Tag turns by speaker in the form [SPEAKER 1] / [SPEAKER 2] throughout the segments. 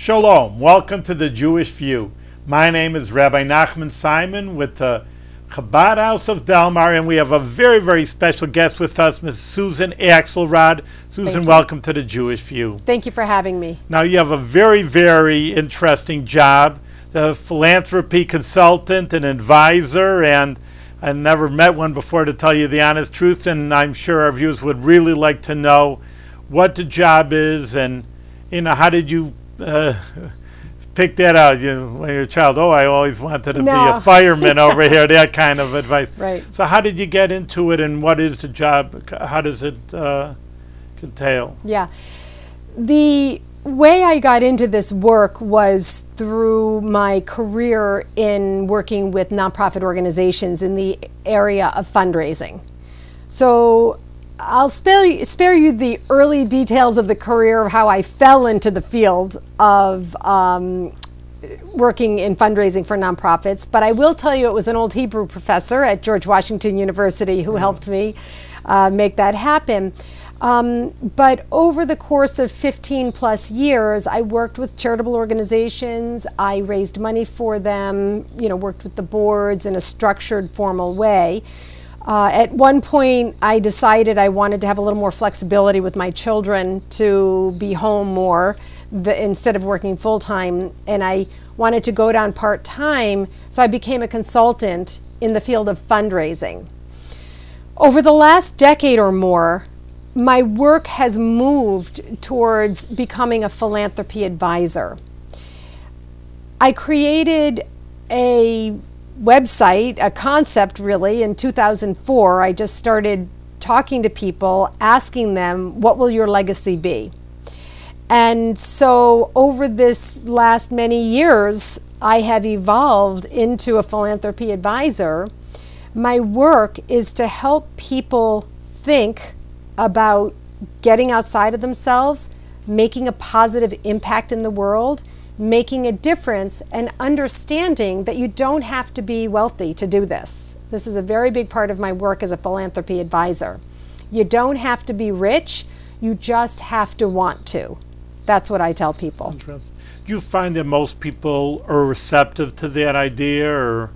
[SPEAKER 1] Shalom, welcome to the Jewish View. My name is Rabbi Nachman Simon with the Chabad House of Delmar, and we have a very, very special guest with us, Ms. Susan Axelrod. Susan, welcome to the Jewish View.
[SPEAKER 2] Thank you for having me.
[SPEAKER 1] Now, you have a very, very interesting job, the philanthropy consultant and advisor, and I never met one before, to tell you the honest truth, and I'm sure our viewers would really like to know what the job is and, how did you pick that out when you're a child? Oh, I always wanted to be a fireman over here, that kind of advice.
[SPEAKER 2] Right.
[SPEAKER 1] So how did you get into it, and what is the job? How does it entail?
[SPEAKER 2] Yeah. The way I got into this work was through my career in working with nonprofit organizations in the area of fundraising. So I'll spare you the early details of the career of how I fell into the field of working in fundraising for nonprofits, but I will tell you it was an old Hebrew professor at George Washington University who helped me make that happen. But over the course of 15 plus years, I worked with charitable organizations. I raised money for them, worked with the boards in a structured, formal way. At one point, I decided I wanted to have a little more flexibility with my children, to be home more instead of working full-time, and I wanted to go down part-time, so I became a consultant in the field of fundraising. Over the last decade or more, my work has moved towards becoming a philanthropy advisor. I created a website, a concept really, in 2004. I just started talking to people, asking them, what will your legacy be? And so over this last many years, I have evolved into a philanthropy advisor. My work is to help people think about getting outside of themselves, making a positive impact in the world, making a difference, and understanding that you don't have to be wealthy to do this. This is a very big part of my work as a philanthropy advisor. You don't have to be rich, you just have to want to. That's what I tell people.
[SPEAKER 1] Do you find that most people are receptive to that idea, or,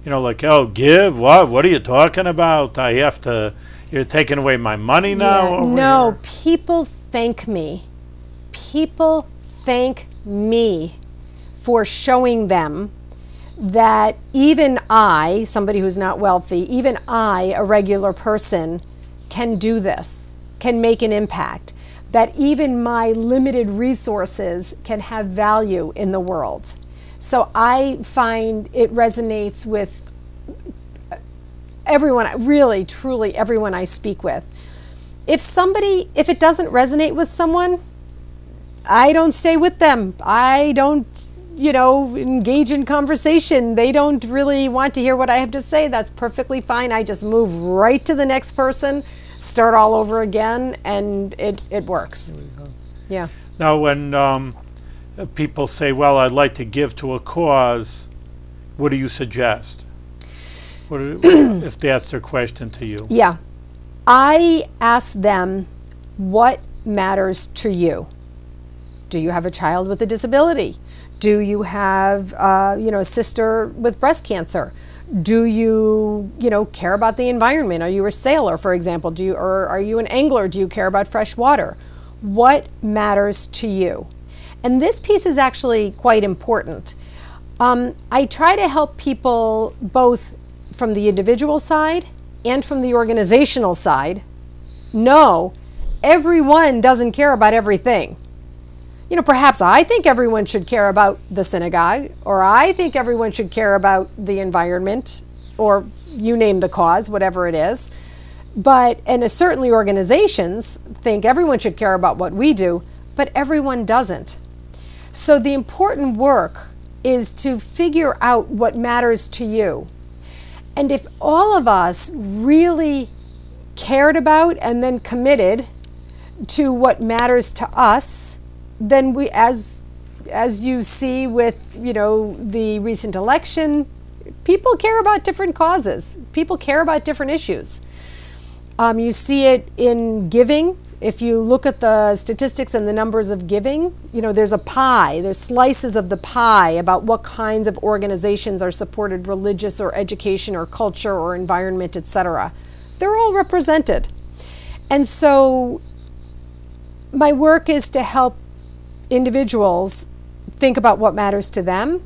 [SPEAKER 1] like, oh, give? What are you talking about? You're taking away my money now?
[SPEAKER 2] Yeah, no, people thank me. People thank me for showing them that even I, somebody who's not wealthy, even I, a regular person, can do this, can make an impact, that even my limited resources can have value in the world. So I find it resonates with everyone, really, truly everyone I speak with. If it doesn't resonate with someone, I don't stay with them. I don't, engage in conversation. They don't really want to hear what I have to say. That's perfectly fine. I just move right to the next person, start all over again, and it works. Yeah.
[SPEAKER 1] Now, when people say, well, I'd like to give to a cause, what do you suggest? If that's their question to you?
[SPEAKER 2] Yeah. I ask them, what matters to you? Do you have a child with a disability? Do you have, a sister with breast cancer? Do you, care about the environment? Are you a sailor, for example? Or are you an angler? Do you care about fresh water? What matters to you? And this piece is actually quite important. I try to help people both from the individual side and from the organizational side know everyone doesn't care about everything. Perhaps I think everyone should care about the synagogue, or I think everyone should care about the environment, or you name the cause, whatever it is. And certainly organizations think everyone should care about what we do, but everyone doesn't. So the important work is to figure out what matters to you. And if all of us really cared about and then committed to what matters to us, then we, as you see with, the recent election, people care about different causes. People care about different issues. You see it in giving. If you look at the statistics and the numbers of giving, you know, there's a pie, there's slices of the pie about what kinds of organizations are supported, religious or education or culture or environment, etc. They're all represented. And so my work is to help individuals think about what matters to them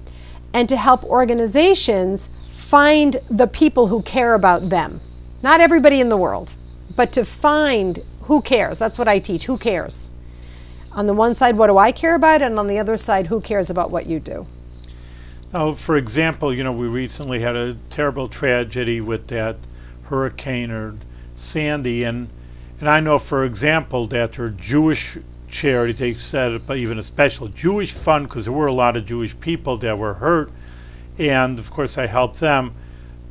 [SPEAKER 2] and to help organizations find the people who care about them. Not everybody in the world, but to find who cares. That's what I teach. Who cares? On the one side, what do I care about? And on the other side, who cares about what you do?
[SPEAKER 1] Now, for example, you know, we recently had a terrible tragedy with that hurricane or Sandy, and I know, for example, that there are Jewish charities, they said, but even a special Jewish fund, because there were a lot of Jewish people that were hurt, and of course I helped them.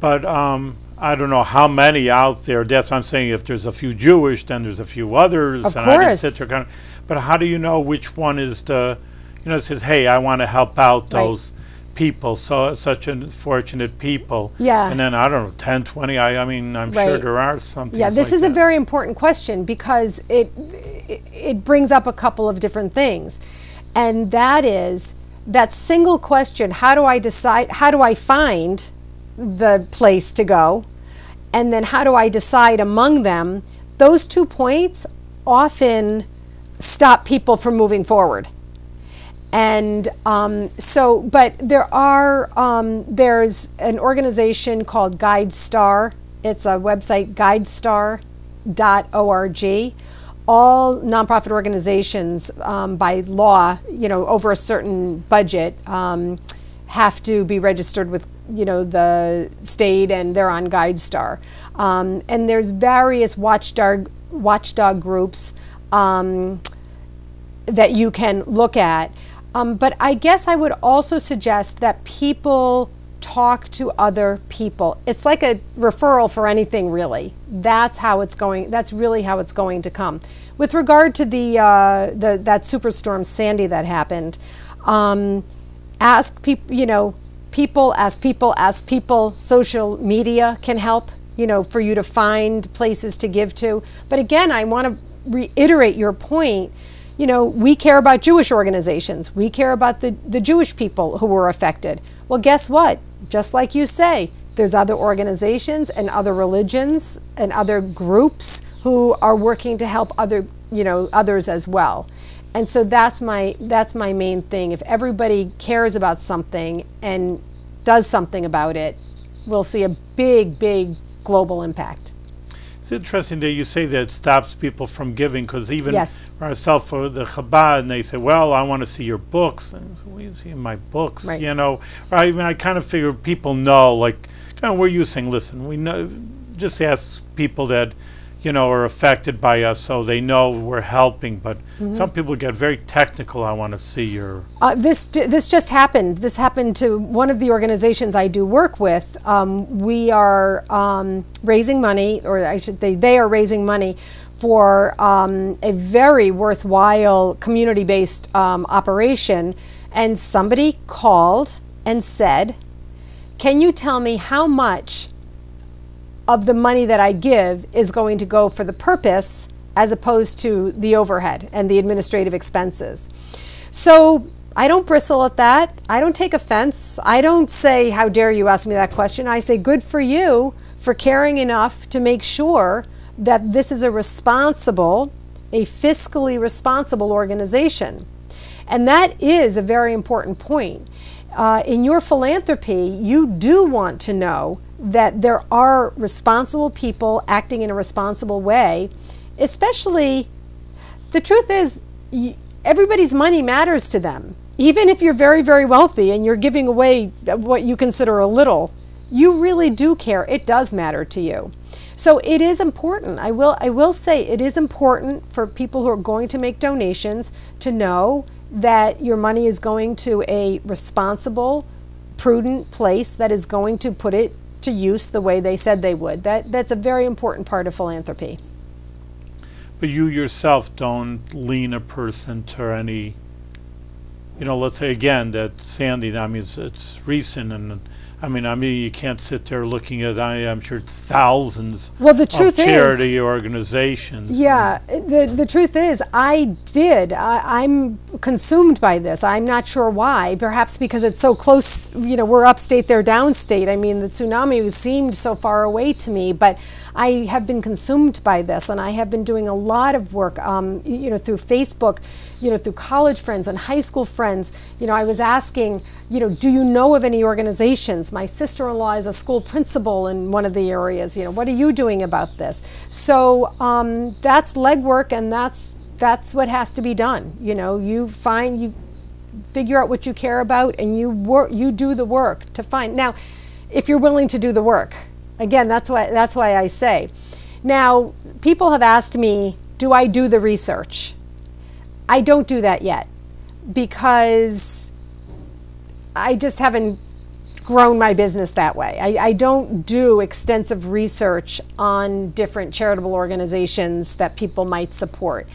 [SPEAKER 1] But I don't know how many out there. That's what I'm saying. If there's a few Jewish, then there's a few others.
[SPEAKER 2] Of
[SPEAKER 1] and
[SPEAKER 2] course.
[SPEAKER 1] I can sit there kind of, but how do you know which one is the, you know, it says, hey, I want to help out those people, so such unfortunate people.
[SPEAKER 2] Yeah.
[SPEAKER 1] And then, I don't know, 10, 20, I mean, I'm sure there are some things.
[SPEAKER 2] Yeah, this
[SPEAKER 1] like
[SPEAKER 2] is
[SPEAKER 1] that.
[SPEAKER 2] a very important question because it brings up a couple of different things. And that is that single question, how do I decide, how do I find the place to go? And then how do I decide among them? Those 2 points often stop people from moving forward. And but there are, there's an organization called GuideStar. It's a website, guidestar.org. All nonprofit organizations, by law, you know, over a certain budget, have to be registered with, you know, the state, and they're on GuideStar. And there's various watchdog groups that you can look at. But I guess I would also suggest that people talk to other people. It's like a referral for anything, really. That's how it's going. That's really how it's going to come. With regard to that superstorm Sandy that happened, ask people. You know, people ask people. Social media can help. You know, for you to find places to give to. But again, I want to reiterate your point. You know, we care about Jewish organizations. We care about the Jewish people who were affected. Well, guess what? Just like you say, there's other organizations and other religions and other groups who are working to help others as well. And so that's my main thing. If everybody cares about something and does something about it, we'll see a big, big global impact.
[SPEAKER 1] It's interesting that you say that it stops people from giving, because even ourselves for the Chabad, and they say, well, I want to see your books. And I say, what do you see in my books?
[SPEAKER 2] Right.
[SPEAKER 1] You know, or I kind of figure people know, like, kind of where you saying, listen, we know, just ask people that, you know, are affected by us, so they know we're helping. But some people get very technical. I want to see your.
[SPEAKER 2] This just happened. This happened to one of the organizations I do work with. We are raising money, or I should say, they are raising money for a very worthwhile community-based operation. And somebody called and said, "Can you tell me how much of the money that I give is going to go for the purpose as opposed to the overhead and the administrative expenses?" So I don't bristle at that. I don't take offense. I don't say, how dare you ask me that question. I say, good for you for caring enough to make sure that this is a fiscally responsible organization. And that is a very important point. In your philanthropy, you do want to know that there are responsible people acting in a responsible way, especially, the truth is, everybody's money matters to them. Even if you're very, very wealthy and you're giving away what you consider a little, you really do care. It does matter to you. So it is important. I will say it is important for people who are going to make donations to know that your money is going to a responsible, prudent place that is going to put it to use the way they said they would. That's a very important part of philanthropy.
[SPEAKER 1] But you yourself don't lean a person to any, you know, let's say again that Sandy, I mean, it's recent, and I mean, you can't sit there looking at, I'm sure, thousands
[SPEAKER 2] well, the truth
[SPEAKER 1] of charity organizations.
[SPEAKER 2] Yeah, the truth is, I'm consumed by this. I'm not sure why. Perhaps because it's so close. You know, we're upstate, they're downstate. I mean, the tsunami seemed so far away to me, but I have been consumed by this, and I have been doing a lot of work, you know, through Facebook, you know, through college friends and high school friends. You know, I was asking, you know, do you know of any organizations? My sister-in-law is a school principal in one of the areas. You know, what are you doing about this? So that's legwork, and that's what has to be done. You know, you figure out what you care about, and you do the work to find. Now, if you're willing to do the work, again, that's why I say. Now, people have asked me, do I do the research? I don't do that yet because I just haven't grown my business that way. I don't do extensive research on different charitable organizations that people might support.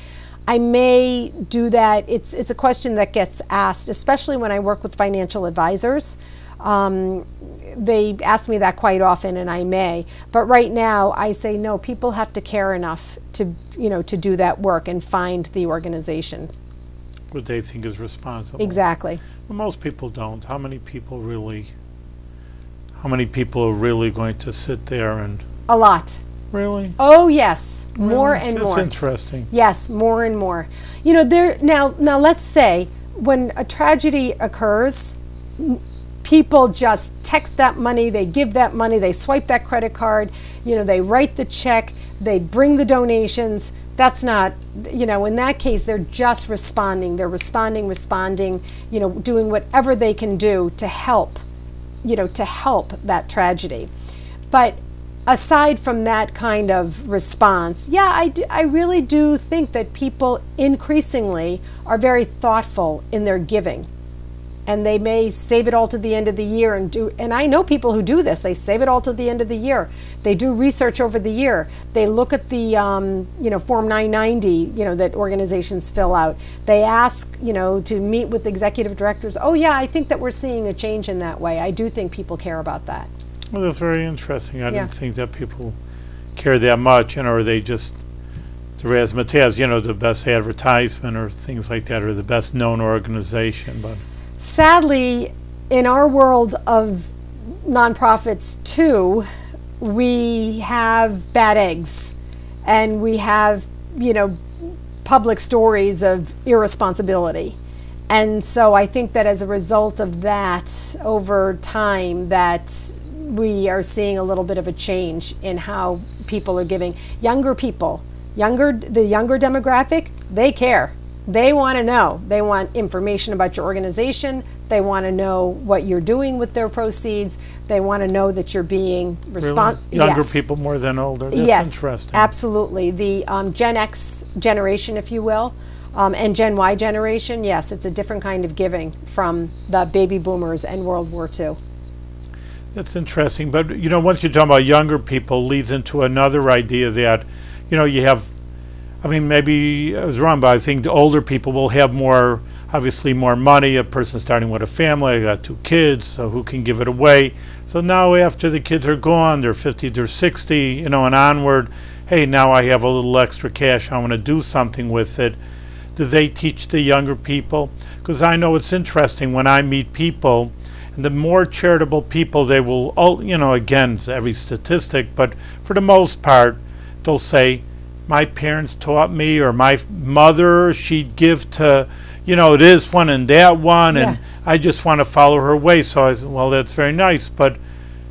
[SPEAKER 2] I may do that. It's a question that gets asked, especially when I work with financial advisors. They ask me that quite often, and I may. But right now, I say no. People have to care enough to, you know, to do that work and find the organization.
[SPEAKER 1] What they think is responsible.
[SPEAKER 2] Exactly.
[SPEAKER 1] Well, most people don't. How many people are really going to sit there and?
[SPEAKER 2] A lot.
[SPEAKER 1] Really?
[SPEAKER 2] Oh yes, really? More and
[SPEAKER 1] That's
[SPEAKER 2] more.
[SPEAKER 1] That's interesting.
[SPEAKER 2] Yes, more and more. You know, now let's say when a tragedy occurs, people just text that money, they give that money, they swipe that credit card, you know, they write the check, they bring the donations. That's not, you know, in that case, they're just responding. They're responding, you know, doing whatever they can do to help, you know, to help that tragedy. But aside from that kind of response, yeah, I really do think that people increasingly are very thoughtful in their giving. And they may save it all to the end of the year and I know people who do this. They save it all to the end of the year. They do research over the year. They look at the, you know, Form 990, you know, that organizations fill out. They ask, you know, to meet with executive directors. Oh yeah, I think that we're seeing a change in that way. I do think people care about that.
[SPEAKER 1] Well, that's very interesting. I didn't think that people care that much, you know, or they just, the razzmatazz, you know, the best advertisement or things like that, or the best known organization, but.
[SPEAKER 2] Sadly, in our world of nonprofits too, we have bad eggs, and we have, you know, public stories of irresponsibility. And so I think that as a result of that, over time, that we are seeing a little bit of a change in how people are giving. Younger people, the younger demographic, they care. They want to know. They want information about your organization. They want to know what you're doing with their proceeds. They want to know that you're being responsible.
[SPEAKER 1] Really? Younger people more than older? That's interesting.
[SPEAKER 2] Absolutely. The Gen X generation, if you will, and Gen Y generation, yes, it's a different kind of giving from the baby boomers and World War II.
[SPEAKER 1] That's interesting. But, you know, once you talk about younger people, leads into another idea that, you know, you have, I mean, maybe I was wrong, but I think the older people will have more, obviously more money. A person starting with a family, I got 2 kids, so who can give it away? So now after the kids are gone, they're 50, they're 60, you know, and onward, hey, now I have a little extra cash, I want to do something with it. Do they teach the younger people? Because I know it's interesting when I meet people, and the more charitable people, they will, you know, again, it's every statistic, but for the most part, they'll say, my parents taught me, or my mother, she'd give to, you know, this one and that one, and I just want to follow her way. So I said, well, that's very nice, but,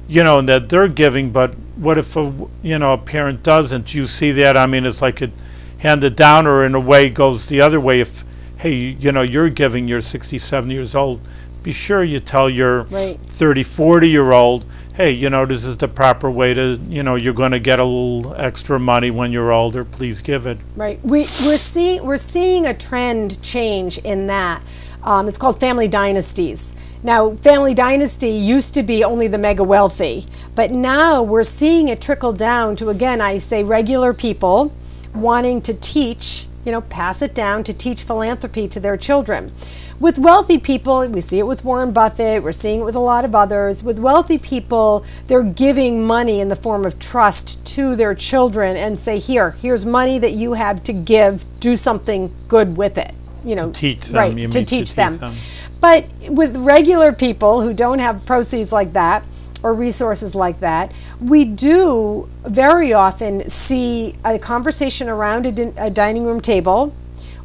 [SPEAKER 1] you know, that they're giving, but what if, you know, a parent doesn't? You see that? I mean, it's like it handed down, or in a way goes the other way. If, hey, you know, you're giving, you're 67 years old, be sure you tell your 30, 40-year-old, hey, you know, this is the proper way to, you know, you're going to get a little extra money when you're older. Please give it. Right.
[SPEAKER 2] We're seeing a trend change in that. It's called family dynasties. Now, family dynasty used to be only the mega wealthy, but now we're seeing it trickle down to, again, I say regular people wanting to teach pass it down to teach philanthropy to their children. With wealthy people, we see it with Warren Buffett, we're seeing it with a lot of others. With wealthy people, they're giving money in the form of trust to their children and say, here's money that you have to give, do something good with it.
[SPEAKER 1] To teach them.
[SPEAKER 2] Right, to teach them. But with regular people who don't have proceeds like that or resources like that, we do very often see a conversation around a dining room table.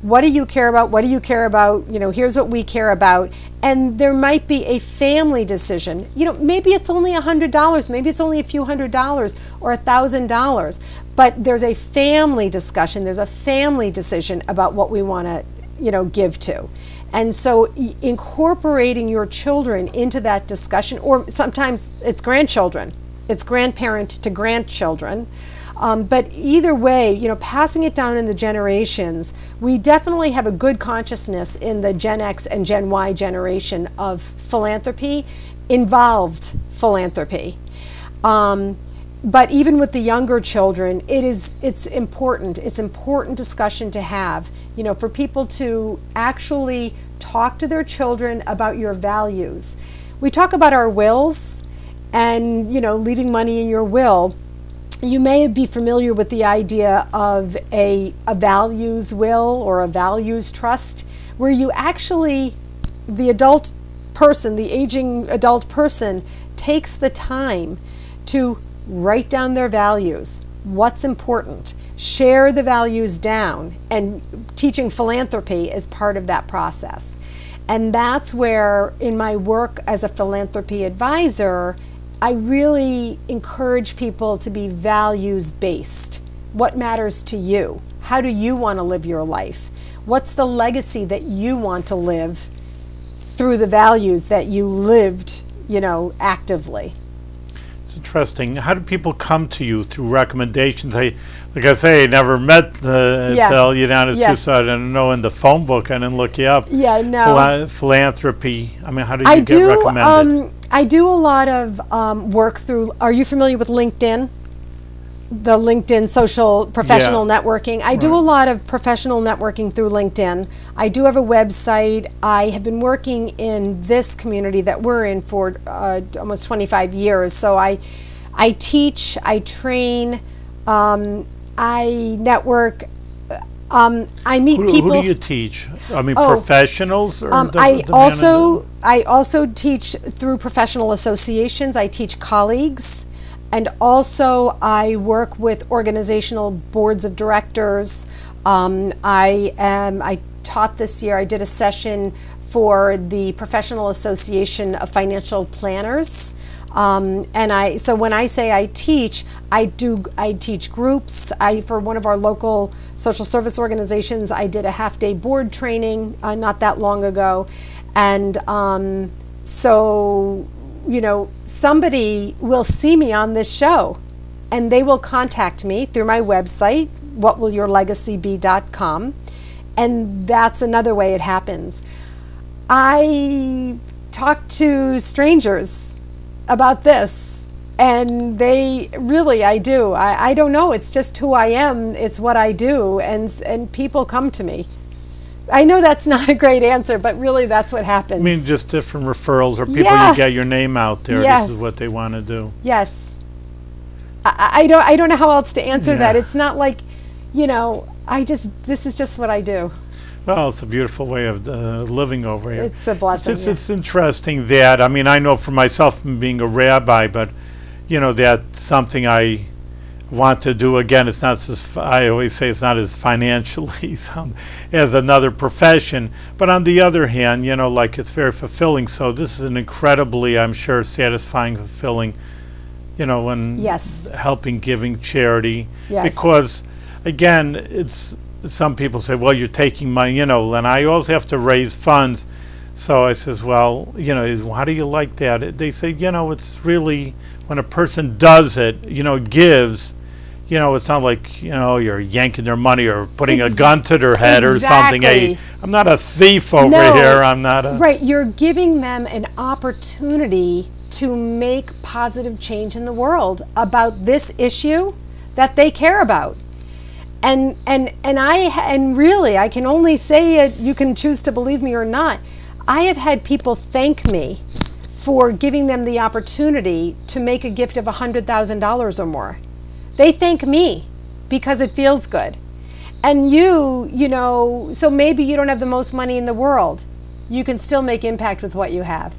[SPEAKER 2] What do you care about? What do you care about? Here's what we care about. And there might be a family decision. Maybe it's only $100, maybe it's only a few $100 or $1,000, but there's a family discussion, there's a family decision about what we want to, give to. And so incorporating your children into that discussion, or sometimes it's grandchildren, it's grandparent to grandchildren. But either way, passing it down in the generations, we definitely have a good consciousness in the Gen X and Gen Y generation of philanthropy, involved philanthropy. But even with the younger children, it's important. It's important discussion to have, for people to actually talk to their children about your values. We talk about our wills and, leaving money in your will. You may be familiar with the idea of a values will or a values trust, where you actually, the adult person, the aging adult person, takes the time to write down their values, what's important, share the values down, and teaching philanthropy is part of that process. And that's where, in my work as a philanthropy advisor, I really encourage people to be values-based. What matters to you? How do you want to live your life? What's the legacy that you want to live through the values that you lived, actively?
[SPEAKER 1] It's interesting. How do people come to you through recommendations? Like I say, I never met tell you down at so I don't know in the phone book. I didn't look you up.
[SPEAKER 2] Yeah, no.
[SPEAKER 1] Philanthropy. I mean, how do you get recommended?
[SPEAKER 2] I do a lot of work through. Are you familiar with LinkedIn? The LinkedIn social professional networking. I do a lot of professional networking through LinkedIn. I do have a website. I have been working in this community that we're in for almost 25 years. So I teach, I train, I network. I meet people.
[SPEAKER 1] Who do you teach? I mean, professionals? Or
[SPEAKER 2] I also teach through professional associations. I teach colleagues. And also, I work with organizational boards of directors. I taught this year. I did a session for the Professional Association of Financial Planners. So when I say I teach, I teach groups. For one of our local social service organizations, I did a half-day board training not that long ago, and so. Somebody will see me on this show and they will contact me through my website, whatwillyourlegacybe.com, and that's another way it happens. I talk to strangers about this, and I do. I don't know, it's just who I am, it's what I do, and people come to me. I know that's not a great answer, but really that's what happens.
[SPEAKER 1] I mean, just different referrals or people you get your name out there.
[SPEAKER 2] Yes.
[SPEAKER 1] This is what they want to do.
[SPEAKER 2] Yes. I don't know how else to answer that. It's not like, this is just what I do.
[SPEAKER 1] Well, it's a beautiful way of living over here.
[SPEAKER 2] It's a blessing.
[SPEAKER 1] It's interesting that, I mean, I know for myself being a rabbi, but, that's something I want to do. Again, it's not as, I always say it's not as financially sound as another profession, but on the other hand, it's very fulfilling. So this is an incredibly, I'm sure, satisfying, fulfilling, when helping, giving charity.
[SPEAKER 2] Yes.
[SPEAKER 1] Because again, it's, some people say, well, you're taking money, and I also have to raise funds. So I says, well, how do you like that? They say, it's really, when a person does it, gives, it's not like, you're yanking their money or putting a gun to their head or something. Hey, I'm not a thief over here. I'm not a...
[SPEAKER 2] Right, you're giving them an opportunity to make positive change in the world about this issue that they care about. And really, I can only say it, you can choose to believe me or not. I have had people thank me for giving them the opportunity to make a gift of $100,000 or more. They thank me because it feels good. And you know, so maybe you don't have the most money in the world. You can still make impact with what you have.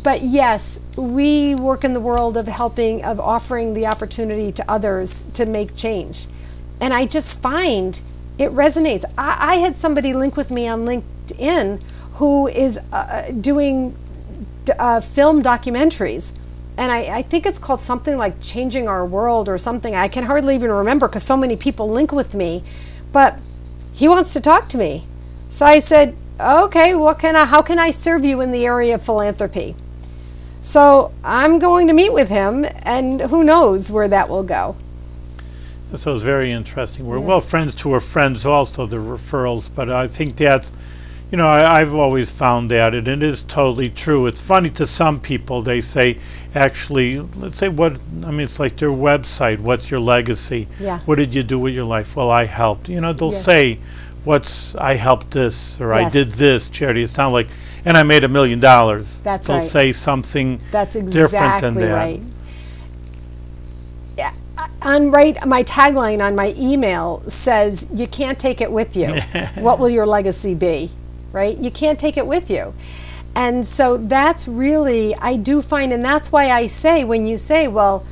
[SPEAKER 2] But yes, we work in the world of offering the opportunity to others to make change. And I just find it resonates. I had somebody link with me on LinkedIn who is doing film documentaries. And I think it's called something like Changing Our World or something. I can hardly even remember because so many people link with me. But he wants to talk to me. So I said, okay, how can I serve you in the area of philanthropy? So I'm going to meet with him, and who knows where that will go.
[SPEAKER 1] So it's very interesting. We're well friends to our friends also, the referrals, but I think that's, you know, I've always found that, and it is totally true. It's funny to some people, they say, actually, let's say it's like their website, what's your legacy?
[SPEAKER 2] Yeah.
[SPEAKER 1] What did you do with your life? Well, I helped. You know, they'll say, I helped this, or I did this charity. It's not like, and I made $1 million.
[SPEAKER 2] That's
[SPEAKER 1] they'll
[SPEAKER 2] right.
[SPEAKER 1] say something
[SPEAKER 2] That's
[SPEAKER 1] different than that.
[SPEAKER 2] right. Yeah, my tagline on my email says, you can't take it with you. What will your legacy be? Right? You can't take it with you. And so that's really, I do find, and that's why I say, when you say, well,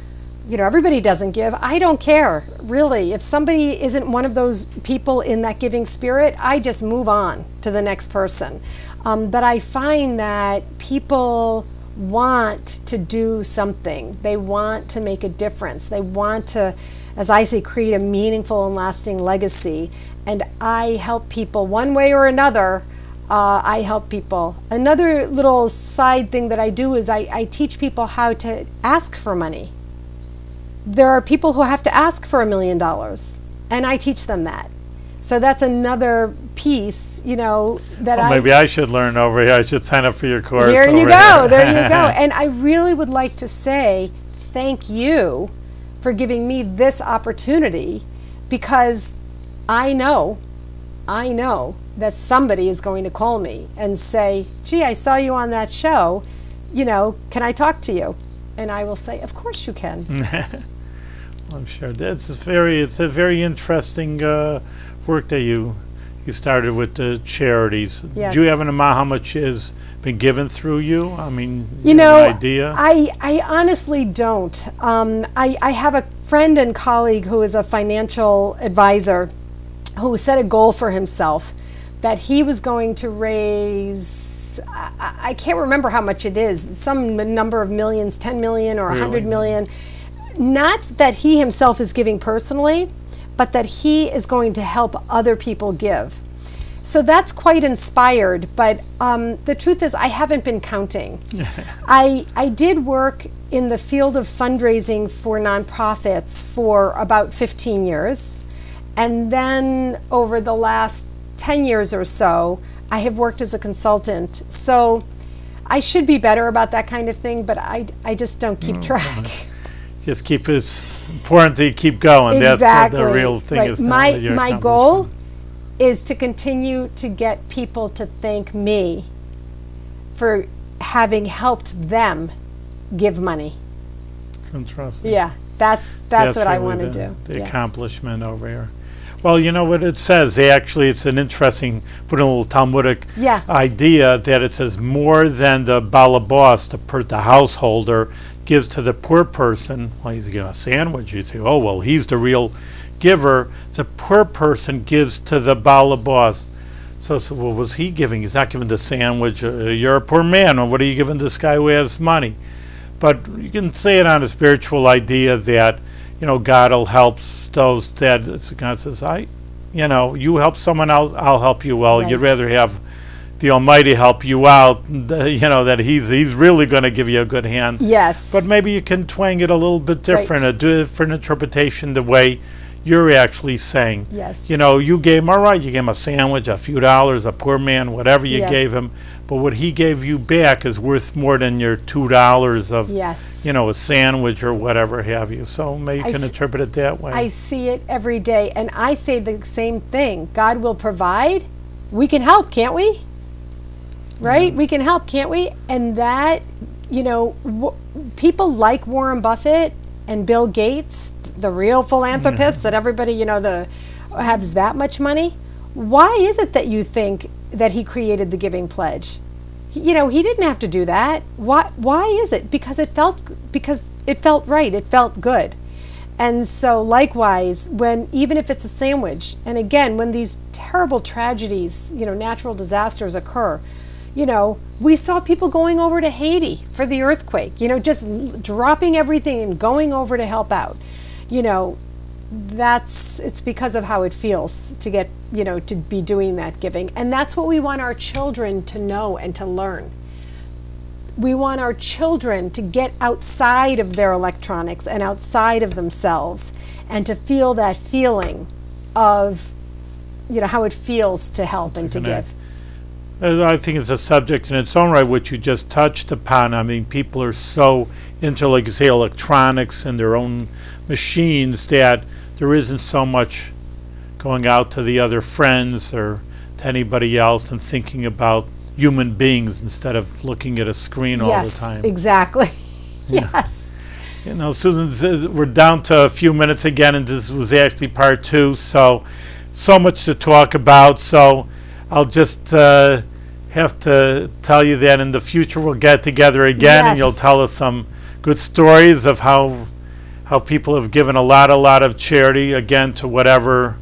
[SPEAKER 2] you know, everybody doesn't give, I don't care, really. If somebody isn't one of those people in that giving spirit, I just move on to the next person. But I find that people want to do something. They want to make a difference. They want to, as I say, create a meaningful and lasting legacy. And I help people one way or another. I help people. Another little side thing that I do is I teach people how to ask for money. There are people who have to ask for $1 million, and I teach them that. So that's another piece, you know, that
[SPEAKER 1] maybe I should learn over here. I should sign up for your course.
[SPEAKER 2] There you go. There you go. And I really would like to say thank you for giving me this opportunity, because I know that somebody is going to call me and say, gee, I saw you on that show, you know, can I talk to you? And I will say, of course you can.
[SPEAKER 1] I'm sure it's a very interesting work that you started with the charities.
[SPEAKER 2] Yes.
[SPEAKER 1] Do you have an amount how much has been given through you? I mean,
[SPEAKER 2] you know,
[SPEAKER 1] have an idea?
[SPEAKER 2] I honestly don't. I have a friend and colleague who is a financial advisor who set a goal for himself that he was going to raise, I can't remember how much it is, some number of millions, 10 million or 100 million. Not that he himself is giving personally, but that he is going to help other people give. So that's quite inspired, but the truth is I haven't been counting. I did work in the field of fundraising for nonprofits for about 15 years. And then over the last 10 years or so, I have worked as a consultant. So I should be better about that kind of thing, but I just don't keep track.
[SPEAKER 1] Just it's important to keep going.
[SPEAKER 2] Exactly.
[SPEAKER 1] That's the real thing.
[SPEAKER 2] Right.
[SPEAKER 1] Is
[SPEAKER 2] my goal is to continue to get people to thank me for having helped them give money.
[SPEAKER 1] It's interesting.
[SPEAKER 2] Yeah, that's what
[SPEAKER 1] really
[SPEAKER 2] I want to do.
[SPEAKER 1] The accomplishment over here. Well, you know what it says. Actually, it's an interesting, put a little Talmudic idea that it says more than the balabas, the householder, gives to the poor person. Well, he's giving a sandwich. You say, oh, well, he's the real giver. The poor person gives to the balabas. So what was he giving? He's not giving the sandwich. You're a poor man. Or what are you giving this guy who has money? But you can say it on a spiritual idea that, you know, God will help those that God says, you help someone else, I'll help you. Well, you'd rather have the Almighty help you out, that He's really going to give you a good hand.
[SPEAKER 2] Yes.
[SPEAKER 1] But maybe you can twang it a little bit different, a different interpretation, the way you're actually saying.
[SPEAKER 2] Yes.
[SPEAKER 1] You know, you gave him, all right, you gave him a sandwich, a few dollars, a poor man, whatever you
[SPEAKER 2] Yes.
[SPEAKER 1] gave him, but what he gave you back is worth more than your $2 of,
[SPEAKER 2] Yes.
[SPEAKER 1] you know, a sandwich or whatever have you. So maybe you can interpret it that way.
[SPEAKER 2] I see it every day, and I say the same thing. God will provide. We can help, can't we? Right? We can help, can't we? And that, you know, people like Warren Buffett and Bill Gates, the real philanthropists that everybody, you know, has that much money. Why is it that you think that he created the Giving Pledge? You know, he didn't have to do that. Why is it? Because it felt right. It felt good. And so likewise, when even if it's a sandwich, and again, when these terrible tragedies, you know, natural disasters occur, you know, we saw people going over to Haiti for the earthquake, you know, just dropping everything and going over to help out. You know, it's because of how it feels to get, you know, to be doing that giving. And that's what we want our children to know and to learn. We want our children to get outside of their electronics and outside of themselves and to feel that feeling of, you know, how it feels to help and to give.
[SPEAKER 1] I think it's a subject in its own right, which you just touched upon. I mean, people are so into, like you say, electronics and their own machines that there isn't so much going out to the other friends or to anybody else and thinking about human beings instead of looking at a screen all the time.
[SPEAKER 2] Yes, exactly.
[SPEAKER 1] Yeah.
[SPEAKER 2] Yes.
[SPEAKER 1] You know, Susan, we're down to a few minutes again, and this was actually part 2, so much to talk about. So I'll just have to tell you that in the future we'll get together again, and you'll tell us some good stories of how people have given a lot of charity, again, to whatever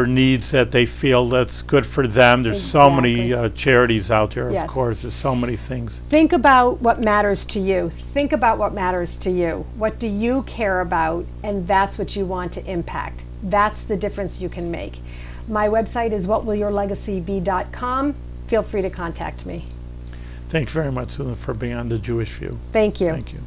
[SPEAKER 1] needs that they feel that's good for them. There's so many charities out there, of course. There's so many things.
[SPEAKER 2] Think about what matters to you. Think about what matters to you. What do you care about? And that's what you want to impact. That's the difference you can make. My website is whatwillyourlegacybe.com. Feel free to contact me.
[SPEAKER 1] Thanks very much, Susan, for being on The Jewish View.
[SPEAKER 2] Thank you.
[SPEAKER 1] Thank you.